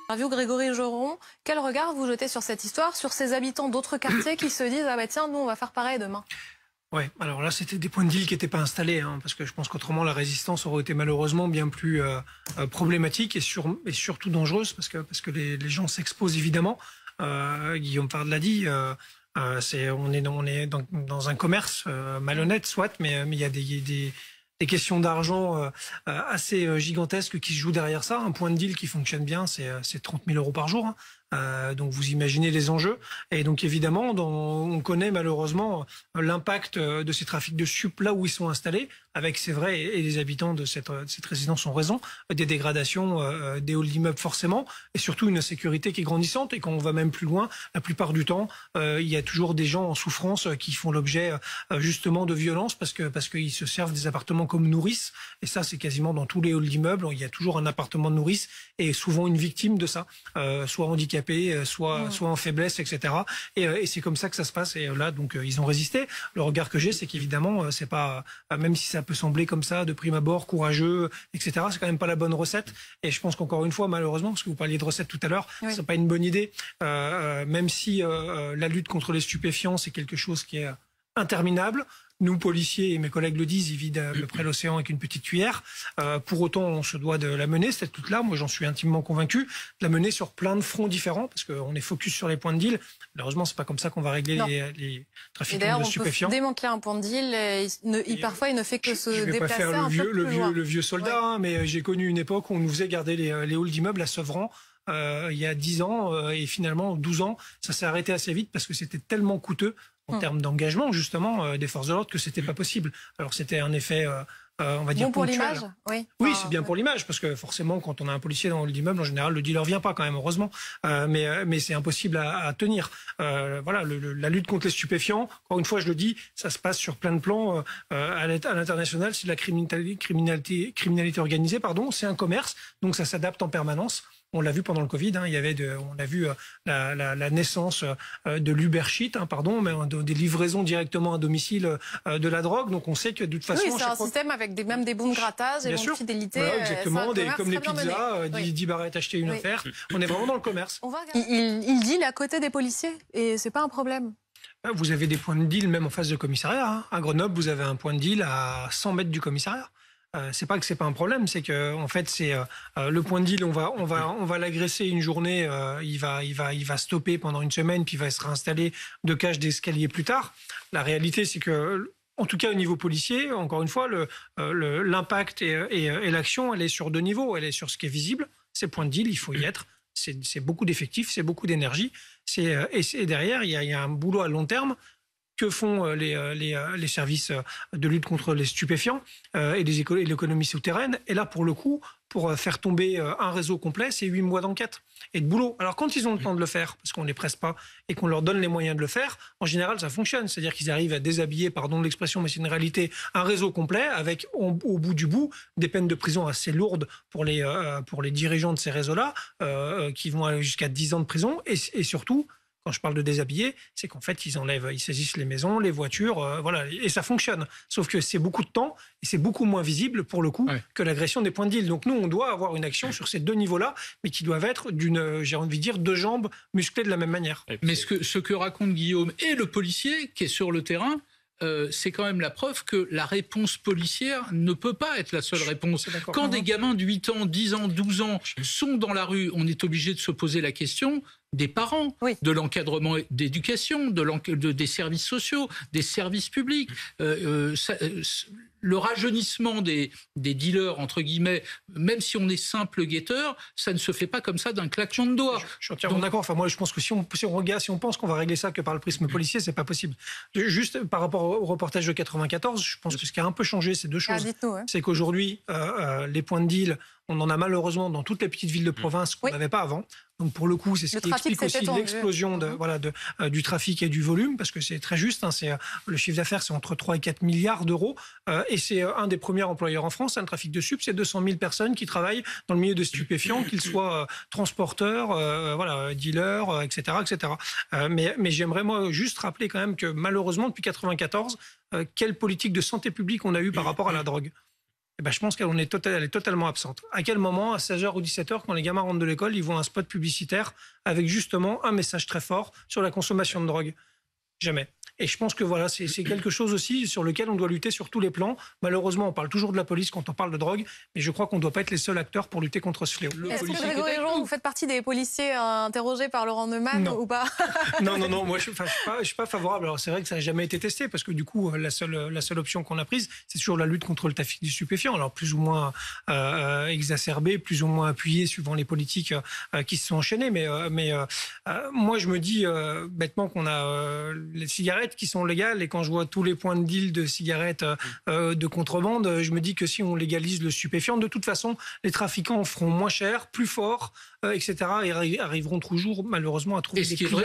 Interview Grégory Joron, quel regard vous jetez sur cette histoire, sur ces habitants d'autres quartiers qui se disent « Ah bah tiens, nous on va faire pareil demain ». Ouais, alors là c'était des points de deal qui n'étaient pas installés, parce que je pense qu'autrement la résistance aurait été malheureusement bien plus problématique et surtout dangereuse parce que les gens s'exposent évidemment. Guillaume Fard l'a dit, on est dans un commerce malhonnête soit, mais il y a des questions d'argent assez gigantesques qui se jouent derrière ça. Un point de deal qui fonctionne bien, c'est 30 000 € par jour. Donc vous imaginez les enjeux. Et donc évidemment, on connaît malheureusement l'impact de ces trafics de stup là où ils sont installés, avec, c'est vrai, et les habitants de cette résidence ont raison, des dégradations des halls d'immeubles forcément, et surtout une insécurité qui est grandissante. Et quand on va même plus loin, la plupart du temps, il y a toujours des gens en souffrance qui font l'objet justement de violences parce qu'ils se servent des appartements comme nourrice. Et ça, c'est quasiment dans tous les halls d'immeubles. Il y a toujours un appartement de nourrice et souvent une victime de ça, soit handicapée, soit en faiblesse, etc. Et c'est comme ça que ça se passe. Et là, donc, ils ont résisté. Le regard que j'ai, c'est qu'évidemment, c'est pas, même si ça peut sembler comme ça, de prime abord, courageux, etc., c'est quand même pas la bonne recette. Et je pense qu'encore une fois, malheureusement, parce que vous parliez de recettes tout à l'heure, c'est pas une bonne idée. Même si la lutte contre les stupéfiants, c'est quelque chose qui est interminable. Nous, policiers, et mes collègues le disent, ils vident à peu près l'océan avec une petite cuillère. Pour autant, on se doit de la mener, cette lutte-là. Moi, j'en suis intimement convaincu. De la mener sur plein de fronts différents, parce qu'on est focus sur les points de deal. Malheureusement, c'est pas comme ça qu'on va régler les trafiquants de stupéfiants. On peut démanteler un point de deal. Parfois, il ne fait que se déplacer. Je vais pas faire le vieux soldat, mais j'ai connu une époque où on nous faisait garder les halls d'immeubles à Sevran. Il y a 10 ans, et finalement 12 ans, ça s'est arrêté assez vite parce que c'était tellement coûteux en termes d'engagement justement des forces de l'ordre que c'était pas possible. Alors c'était un effet, on va dire, bon pour ponctuel. l'image, oui, c'est bien pour l'image parce que forcément quand on a un policier dans le hall d'immeuble, en général le dealer vient pas quand même, heureusement, mais c'est impossible à tenir. Voilà, la lutte contre les stupéfiants, encore une fois je le dis, ça se passe sur plein de plans. À l'international, c'est de la criminalité organisée, pardon, c'est un commerce, donc ça s'adapte en permanence. On l'a vu pendant le Covid, on a vu la naissance de l'Ubershit, mais des livraisons directement à domicile de la drogue. Donc on sait que de toute façon, oui, c'est un système avec même des bons de grattage et de fidélité. Voilà, exactement, comme les pizzas, 10 barrettes acheter une offerte. On est vraiment dans le commerce. Il deal à côté des policiers et c'est pas un problème. Vous avez des points de deal même en face de commissariat. À Grenoble, vous avez un point de deal à 100 mètres du commissariat. C'est pas que c'est pas un problème, c'est que en fait c'est le point de deal. On va l'agresser une journée, il va stopper pendant une semaine, puis il va se réinstaller de cage d'escalier plus tard. La réalité, c'est que en tout cas au niveau policier, encore une fois, l'impact et l'action, elle est sur deux niveaux. Elle est sur ce qui est visible, c'est point de deal, il faut y être. C'est beaucoup d'effectifs, c'est beaucoup d'énergie. Et derrière, il y a un boulot à long terme. Que font les services de lutte contre les stupéfiants et l'économie souterraine. Et là, pour le coup, pour faire tomber un réseau complet, c'est 8 mois d'enquête et de boulot. Alors quand ils ont le temps de le faire, parce qu'on ne les presse pas et qu'on leur donne les moyens de le faire, en général, ça fonctionne. C'est-à-dire qu'ils arrivent à déshabiller, pardon de l'expression, mais c'est une réalité, un réseau complet avec, au bout du bout, des peines de prison assez lourdes pour les dirigeants de ces réseaux-là, qui vont aller jusqu'à 10 ans de prison et surtout, quand je parle de déshabiller, c'est qu'en fait, ils saisissent les maisons, les voitures, voilà, et ça fonctionne. Sauf que c'est beaucoup de temps et c'est beaucoup moins visible, pour le coup, que l'agression des points de deal. Donc nous, on doit avoir une action sur ces deux niveaux-là, mais qui doivent être j'ai envie de dire, deux jambes musclées de la même manière. Mais ce que raconte Guillaume et le policier qui est sur le terrain, c'est quand même la preuve que la réponse policière ne peut pas être la seule réponse. Quand des gamins de 8 ans, 10 ans, 12 ans sont dans la rue, on est obligé de se poser la question des parents, de l'encadrement d'éducation, des services sociaux, des services publics. Le rajeunissement des dealers, entre guillemets, même si on est simple guetteur, ça ne se fait pas comme ça d'un claquement de doigts. Je suis entièrement d'accord. Enfin, moi, je pense que si on pense qu'on va régler ça que par le prisme policier, c'est pas possible. Juste par rapport au reportage de 94, je pense que ce qui a un peu changé, c'est deux choses. C'est qu'aujourd'hui, les points de deal, on en a malheureusement dans toutes les petites villes de province qu'on n'avait pas avant. Donc pour le coup, c'est ce qui explique aussi l'explosion du trafic et du volume, parce que c'est très juste. Le chiffre d'affaires, c'est entre 3 et 4 milliards d'euros. Et c'est un des premiers employeurs en France. Un trafic de stup, c'est 200 000 personnes qui travaillent dans le milieu de stupéfiants, qu'ils soient transporteurs, dealers, etc. etc. Mais j'aimerais moi juste rappeler quand même que malheureusement, depuis 94, quelle politique de santé publique on a eu par rapport à la drogue ? eh ben, je pense qu'elle est totalement absente. À quel moment, à 16h ou 17h, quand les gamins rentrent de l'école, ils voient un spot publicitaire avec justement un message très fort sur la consommation de drogue? Jamais. Et je pense que voilà, c'est quelque chose aussi sur lequel on doit lutter sur tous les plans. Malheureusement, on parle toujours de la police quand on parle de drogue, mais je crois qu'on ne doit pas être les seuls acteurs pour lutter contre ce fléau. Est-ce que Grégory Jean, vous faites partie des policiers interrogés par Laurent Neumann ou pas? Non, moi je suis pas favorable. Alors c'est vrai que ça n'a jamais été testé parce que du coup la seule option qu'on a prise, c'est toujours la lutte contre le trafic du stupéfiant. Alors plus ou moins exacerbé, plus ou moins appuyé suivant les politiques qui se sont enchaînées. Mais moi je me dis bêtement qu'on a les cigarettes qui sont légales, et quand je vois tous les points de deal de cigarettes de contrebande, je me dis que si on légalise le stupéfiant, de toute façon, les trafiquants feront moins cher, plus fort, etc. et arriveront toujours malheureusement à trouver des clients.